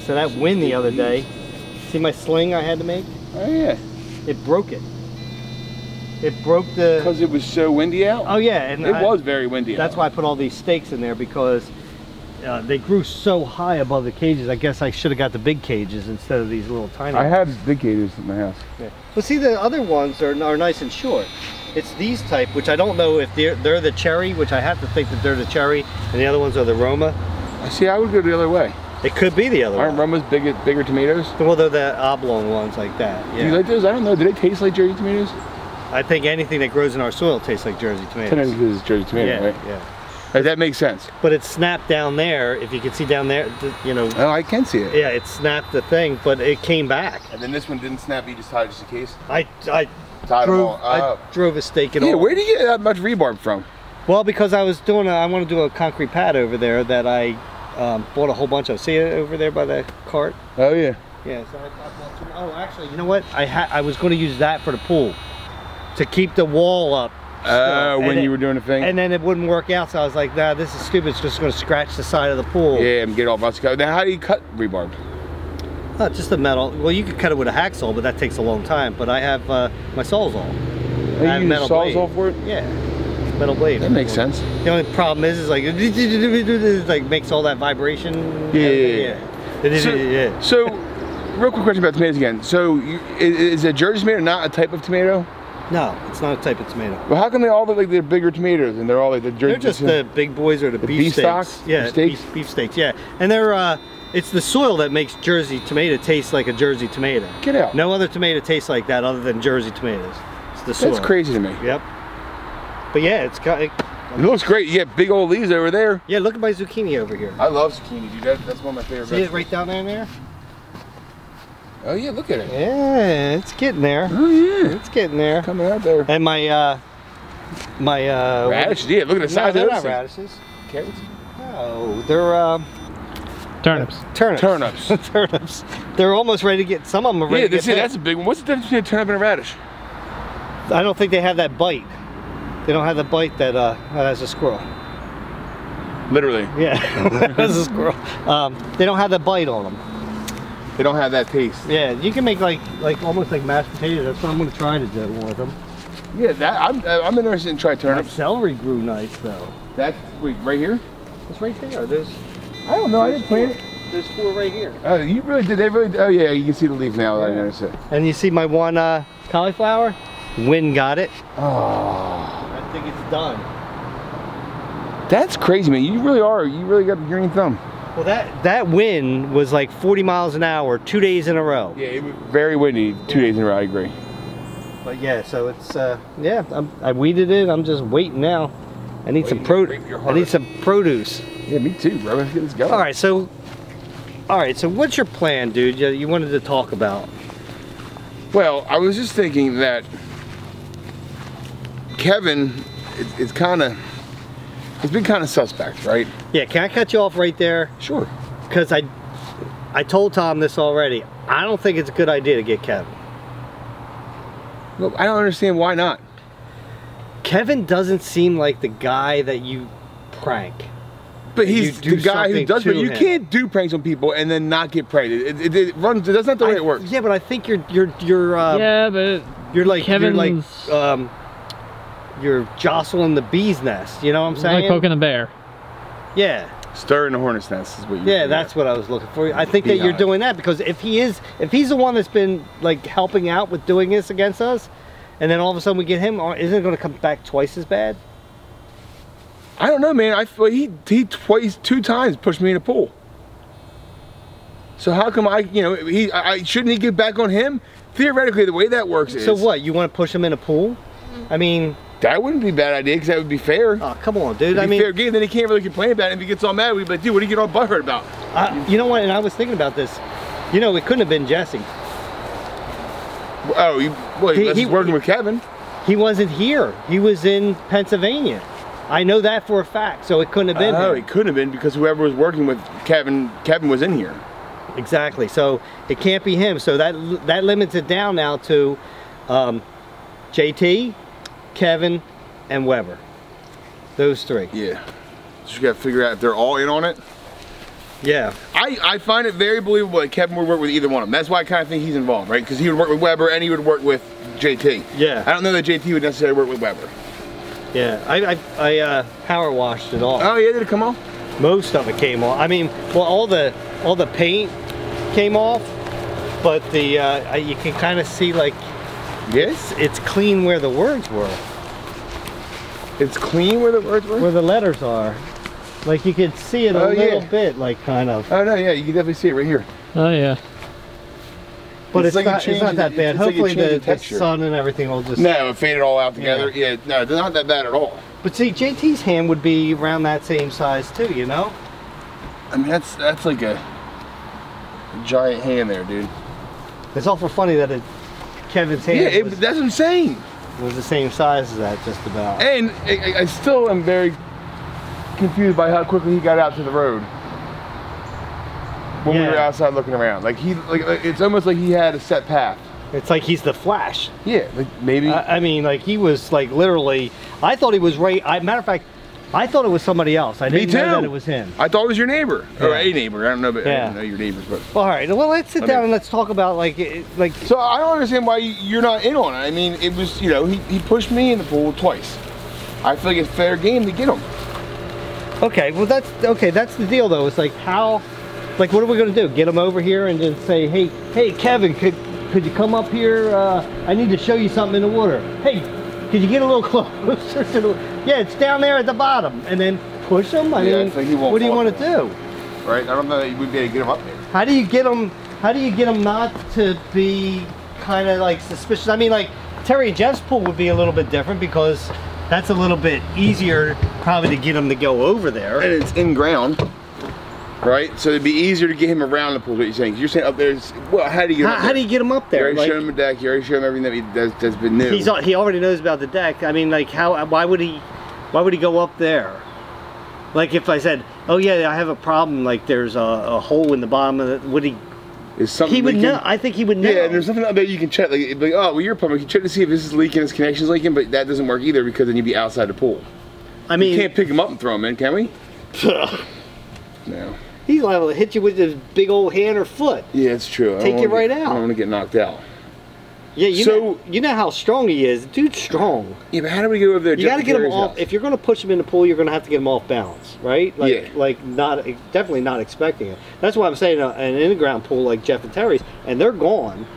So that wind the other day, see my sling I had to make? Oh yeah. It broke it. It broke the... Because it was so windy out? Oh yeah. And it was very windy That's out. why I put all these stakes in there, because they grew so high above the cages. I guess I should have got the big cages instead of these little tiny ones. I have big cages in my house. Yeah. Well, see, the other ones are nice and short. It's these type, which I don't know if they're the cherry, which I have to think that they're the cherry, and the other ones are the Roma. See, I would go the other way. It could be the other one. Aren't Romas bigger tomatoes? Well, they're the oblong ones like that. Yeah. Do you like those? I don't know. Do they taste like Jersey tomatoes? I think anything that grows in our soil tastes like Jersey tomatoes. Sometimes because it's Jersey tomato, Yeah, right? yeah. Like, that makes sense. But it snapped down there. If you can see down there, you know. Oh, I can see it. Yeah, it snapped the thing, but it came back. And then this one didn't snap. You just tied it just in case. I drove a stake in all. Yeah, where do you get that much rebarb from? Well, because I was doing I want to do a concrete pad over there that I bought a whole bunch of. See it over there by the cart? Oh yeah. Yeah. So I bought some. Oh, actually, you know what? I was going to use that for the pool to keep the wall up. When you were doing the thing? And then it wouldn't work out, so I was like, nah, this is stupid. It's just going to scratch the side of the pool. Yeah, and get all busted. Now, how do you cut rebarb? Oh, just a metal. Well, you could cut it with a hacksaw, but that takes a long time. But I have my sawzall. Oh, you use a sawzall for it? Yeah, metal blade. That makes sense. The only problem is like it like makes all that vibration. Yeah. So, real quick question about tomatoes again. So, is a Jersey tomato not a type of tomato? No, it's not a type of tomato. Well, how come they all look like they're bigger tomatoes and they're all like the Jersey? They're just the big boys or the beef steaks. Stocks? Yeah, beef steaks. Yeah, and they're it's the soil that makes Jersey tomato taste like a Jersey tomato. Get out. No other tomato tastes like that other than Jersey tomatoes. It's the soil. That's crazy to me. Yep. But yeah, it's got. It looks great. You got big old leaves over there. Yeah, look at my zucchini over here. I love zucchini, dude. That's one of my favorite. See it right down there in there? Oh yeah, look at it. Yeah, it's getting there. Oh yeah, it's getting there. Coming out there. And my radishes. Yeah, look at the size of those. They're not radishes. Carrots? No, they're turnips. Turnips. Turnips. They're almost ready to get. Some of them are ready to get. Yeah, that's a big one. What's the difference between a turnip and a radish? I don't think they have that bite. They don't have the bite that has a squirrel. Literally. Yeah, as a squirrel. They don't have the bite on them. They don't have that taste. Yeah, you can make like almost like mashed potatoes. That's what I'm going to try to do with them. Yeah, that I'm interested in trying turnips. My celery grew nice though. That's right here. It's right there. There's. I don't know. I didn't plant it. There's 4 right here. Oh, you really did. They really. Oh yeah, you can see the leaf now. Yeah. I noticed it. And you see my one cauliflower? Wind got it. Oh. I think it's done. That's crazy, man. You really are. You really got the green thumb. Well, that wind was like 40 miles an hour 2 days in a row. Yeah, it was very windy 2 days in a row. I agree. But yeah, so it's yeah. I weeded it. I'm just waiting now. I need some I need some produce. Yeah, me too, bro. Let's get this going. All right, so what's your plan, dude? You wanted to talk about? Well, I was just thinking that Kevin is kind of. He's been kind of suspect, right? Yeah, can I cut you off right there? Sure. Because I told Tom this already. I don't think it's a good idea to get Kevin. Well, I don't understand why not. Kevin doesn't seem like the guy that you prank. But he's the guy who does. But you can't do pranks on people and then not get pranked. It runs. That's not the way it works. Yeah, but I think you're yeah, but you're like Kevin's... you're jostling the bee's nest. You know what I'm saying? Like poking a bear. Yeah. Stirring the hornet's nest is what you. Yeah, that's what I was looking for. I think that you're doing that because if he's the one that's been like helping out with doing this against us, and then all of a sudden we get him, isn't it going to come back twice as bad? I don't know, man. He 2 times pushed me in a pool. So how come shouldn't he get back on him? Theoretically, the way that works is. So what? You want to push him in a pool? I mean. That wouldn't be a bad idea because that would be fair. Oh, come on, dude. I mean, fair game. Then he can't really complain about it. If he gets all mad, we'd be like, dude, what do you get all butthurt about? You know what? And I was thinking about this. You know, it couldn't have been Jesse. Oh, he was working with Kevin. He wasn't here. He was in Pennsylvania. I know that for a fact. So it couldn't have been him. Oh, it couldn't have been because whoever was working with Kevin was in here. Exactly. So it can't be him. So that limits it down now to JT, Kevin, and Weber. Those 3. Yeah. So you got to figure out if they're all in on it. Yeah. I find it very believable that Kevin would work with either one of them. That's why I kind of think he's involved, right? Because he would work with Weber and he would work with JT. Yeah. I don't know that JT would necessarily work with Weber. Yeah. I power washed it off. Oh yeah, did it come off? Most of it came off. I mean, well, all the paint came off, but the you can kind of see like, yes, it's clean where the words were. It's clean where the words were? Where the letters are. Like you can see it a little bit, like kind of. Oh no, yeah, you can definitely see it right here. Oh yeah. But it's not that bad. Hopefully the sun and everything will just... No, it faded all out together. Yeah, no, they're not that bad at all. But see, JT's hand would be around that same size too, you know? I mean, that's like a giant hand there, dude. It's awful funny that Kevin's hand that's insane. Was the same size as that, just about. And I still am very confused by how quickly he got out to the road when we were outside looking around. Like it's almost like he had a set path. It's like he's the Flash. Yeah, like maybe. I mean, like he was like literally. I thought he was right. Matter of fact, I thought it was somebody else. I didn't know that it was him. I thought it was your neighbor or a neighbor. I don't know, but I don't know your neighbors. But all right, well, let's sit down and let's talk about like. So I don't understand why you're not in on it. I mean, it was he pushed me in the pool twice. I feel like it's fair game to get him. Okay, well that's the deal though. It's like how, like what are we gonna do? Get him over here and just say, hey Kevin, could you come up here? I need to show you something in the water. Hey, could you get a little closer to the? Yeah, it's down there at the bottom, and then push him. I mean, what do you want to do? Right? I don't know that we'd be able to get him up there. How do you get him? How do you get him not to be kind of like suspicious? I mean, like Terry and Jeff's pool would be a little bit different because that's a little bit easier probably to get him to go over there. And it's in ground, right? So it'd be easier to get him around the pool, is what you're saying. You're saying up there, well, how do you get him up there? How do you get him up there? You already showed him the deck, you already showed him everything that's been new. He already knows about the deck. I mean, like, why would he go up there? Like, if I said, oh yeah, I have a problem, like there's a hole in the bottom of it, would he? Is something he would know. I think he would know. Yeah, there's something out there you can check. Like, oh, well, you're a plumber. You can check to see if this is leaking, his connection's leaking, but that doesn't work either because then you'd be outside the pool. I mean, you can't pick him up and throw him in, can we? No. He's liable to hit you with his big old hand or foot. Yeah, it's true. Take you right out. I don't want to get knocked out. Yeah, you know how strong he is. Dude's strong. Yeah, but how do we go over there? You got to get him off. If you're going to push him in the pool, you're going to have to get him off balance, right? Like, yeah. Like definitely not expecting it. That's why I'm saying an in-ground pool like Jeff and Terry's, and they're gone.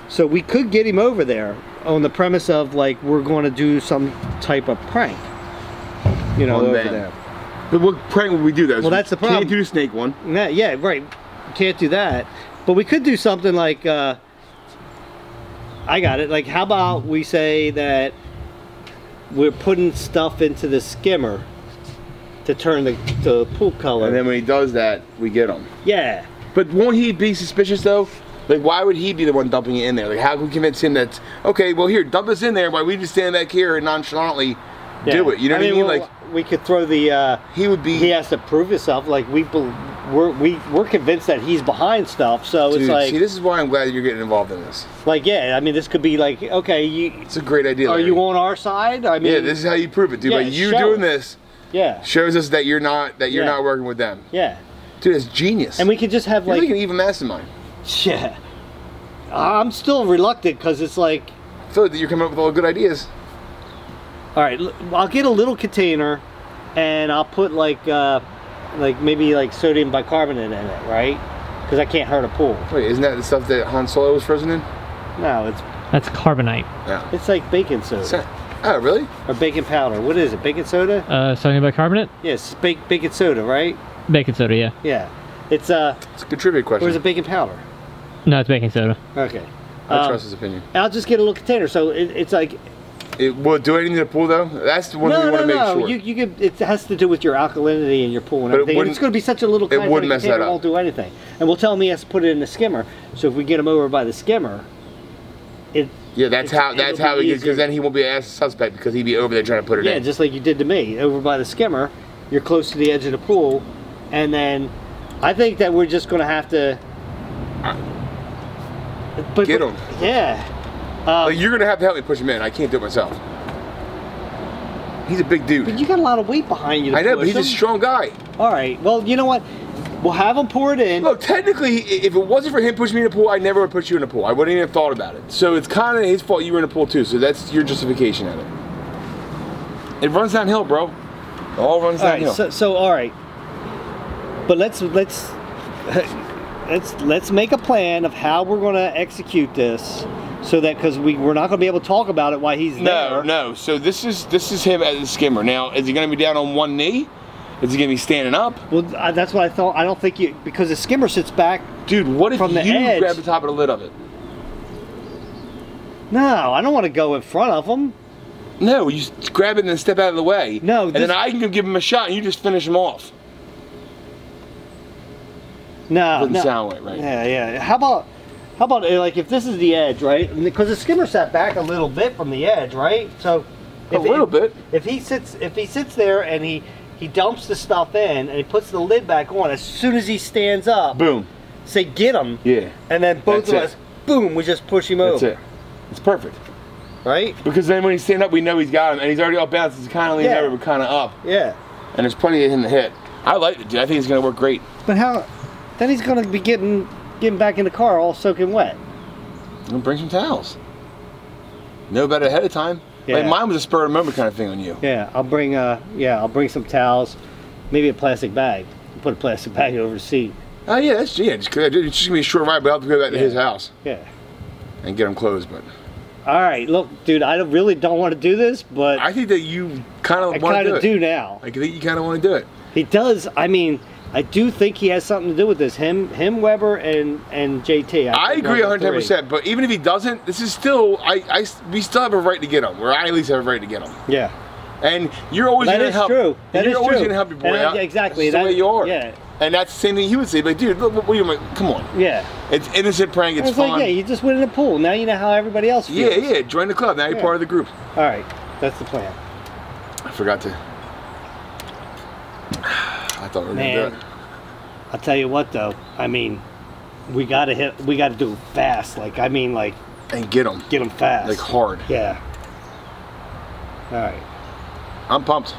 So we could get him over there on the premise of like we're going to do some type of prank. You know, over there. But what prank would we do though? Well, that's the problem. Can't do the snake one. Yeah, right. Can't do that. But we could do something like. I got it. Like, how about we say that we're putting stuff into the skimmer to turn the pool color. And then when he does that, we get him. Yeah. But won't he be suspicious though? Like, why would he be the one dumping it in there? Like, how can we convince him that, okay, well here, dump this in there while we just stand back here and nonchalantly do it? You know what I mean? Well, like, we could throw the, he has to prove himself. Like, we're convinced that he's behind stuff, so dude, it's like, see, this is why I'm glad you're getting involved in this. Like, yeah, I mean, this could be like, okay, it's a great idea. Are you on our side? I mean, yeah, this is how you prove it, dude. By you doing this, shows us that you're not working with them. Yeah, dude, it's genius. And we could just have like an even mastermind. Yeah, I'm still reluctant because it's like, I feel like that you're coming up with all the good ideas. All right, I'll get a little container, and I'll put like maybe like sodium bicarbonate in it, right? Because I can't hurt a pool. Wait, isn't that the stuff that Han Solo was frozen in? No, that's carbonite. Yeah. It's like baking soda. Oh, really? Or baking powder. What is it? Baking soda? Sodium bicarbonate? Yes, baking soda, right? Baking soda, yeah. Yeah. It's a good trivia question. Or is it baking powder? No, it's baking soda. Okay. I trust his opinion. I'll just get a little container, so it's like. Will it do anything to the pool though? That's the one we want to make sure. You could. It has to do with your alkalinity in your pool and everything. And it's going to be such a little. It wouldn't mess that up. It won't do anything. And we'll tell him he has to put it in the skimmer. So if we get him over by the skimmer, yeah, that's how he gets. Because then he won't be as a suspect because he'd be over there trying to put it in. Yeah, just like you did to me over by the skimmer. You're close to the edge of the pool, and then I think that we're just going to have to get him. Yeah. Like, you're gonna have to help me push him in. I can't do it myself. He's a big dude. But you got a lot of weight behind you. I know, but he's a strong guy. All right. Well, you know what? We'll have him pour it in. Look, technically, if it wasn't for him pushing me in the pool, I never would put you in the pool. I wouldn't even have thought about it. So it's kind of his fault you were in the pool too. So that's your justification of it. It runs downhill, bro. It all runs downhill. So all right. But let's make a plan of how we're going to execute this, so that because we're not going to be able to talk about it while he's there. No. So this is him as a skimmer. Now, is he going to be down on one knee? Is he going to be standing up? Well, that's what I thought. I don't think you, because the skimmer sits back. Dude, what if you grab the top of the lid of it? No, I don't want to go in front of him. No, you grab it and then step out of the way. No, and then I can go give him a shot and you just finish him off. No, doesn't sound right. Yeah. How about like if this is the edge, right? Because the skimmer sat back a little bit from the edge, right? So a little bit. If he sits there and he dumps the stuff in and he puts the lid back on, as soon as he stands up, boom. Say get him. Yeah. And then both of us, boom, we just push him over. That's it. It's perfect. Right? Because then when he's standing up, we know he's got him, and he's already up bounce. He's kind of leaning over, but kind of up. Yeah. And there's plenty of him to hit. I like it, dude. I think it's gonna work great. But how? Then he's gonna be getting back in the car all soaking wet. I'm bring some towels. Know about it ahead of time. Yeah. Like mine was a spur of the moment kind of thing on you. Yeah, I'll bring some towels, maybe a plastic bag. Put a plastic bag over the seat. Oh yeah, it's just gonna be a short ride, but I'll have to go back to his house. Yeah. And get him clothes, but. All right, look, dude, I really don't want to do this, but I think that you kind of want to do it. I kind of do now. I think you kind of want to do it. He does. I mean, I do think he has something to do with this. Him, Weber, and JT. I agree 110%. But even if he doesn't, this is still we still have a right to get him. Or I at least have a right to get him. Yeah. And you're always going to help. True. You're always going to help your boy out. Exactly. That's the way you are. Yeah. And that's the same thing he would say. Like, dude, look, what are you? Come on. Yeah. It's innocent prank. It's fun. Like, yeah, you just went in the pool. Now you know how everybody else feels. Yeah. Join the club. Now you're part of the group. All right. That's the plan. I forgot to. I thought we were going to do it. I'll tell you what, though. I mean, we got to do it fast. Like, I mean, like. And get them. Get them fast. Like hard. Yeah. All right. I'm pumped.